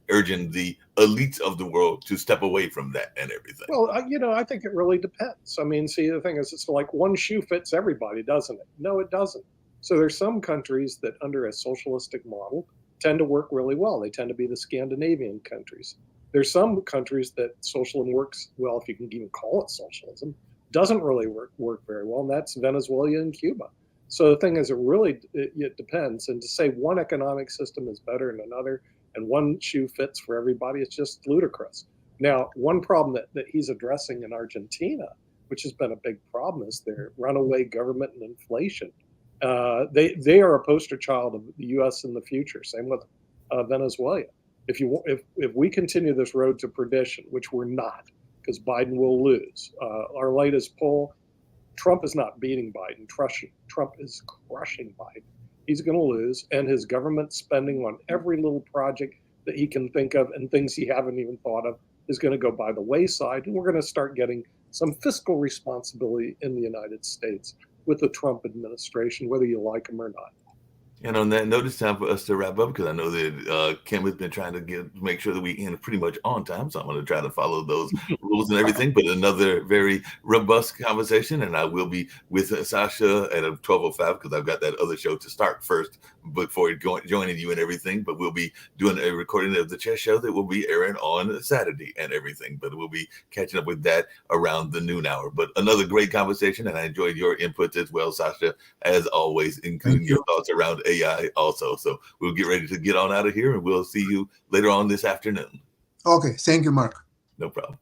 urging the elites of the world to step away from that and everything. Well, I think it really depends. I mean, see, the thing is, it's like one shoe fits everybody, doesn't it? No, it doesn't. So there's some countries that under a socialistic model tend to work really well. They tend to be the Scandinavian countries. There's some countries that socialism works well, if you can even call it socialism, doesn't really work very well, and that's Venezuela and Cuba. So the thing is, it depends. And to say one economic system is better than another and one shoe fits for everybody, it's just ludicrous. Now, one problem that he's addressing in Argentina, which has been a big problem, is their runaway government and inflation. They are a poster child of the U.S. in the future. Same with Venezuela. If we continue this road to perdition, which we're not, because Biden will lose. Our latest poll, Trump is not beating Biden. Trump is crushing Biden. He's going to lose, and his government spending on every little project that he can think of and things he haven't even thought of is going to go by the wayside, and we're going to start getting some fiscal responsibility in the United States with the Trump administration, whether you like him or not. And on that note, it's time for us to wrap up because I know that Kim has been trying to make sure that we end pretty much on time. So I'm going to try to follow those rules and everything. But another very robust conversation, and I will be with Sasha at 12:05 because I've got that other show to start first before joining you and everything. But we'll be doing a recording of the chess show that will be airing on Saturday and everything. But we'll be catching up with that around the noon hour. But another great conversation, and I enjoyed your inputs as well, Sasha, as always, including your thoughts around AI also. So we'll get ready to get on out of here, and we'll see you later on this afternoon. Okay, thank you, Mark. No problem.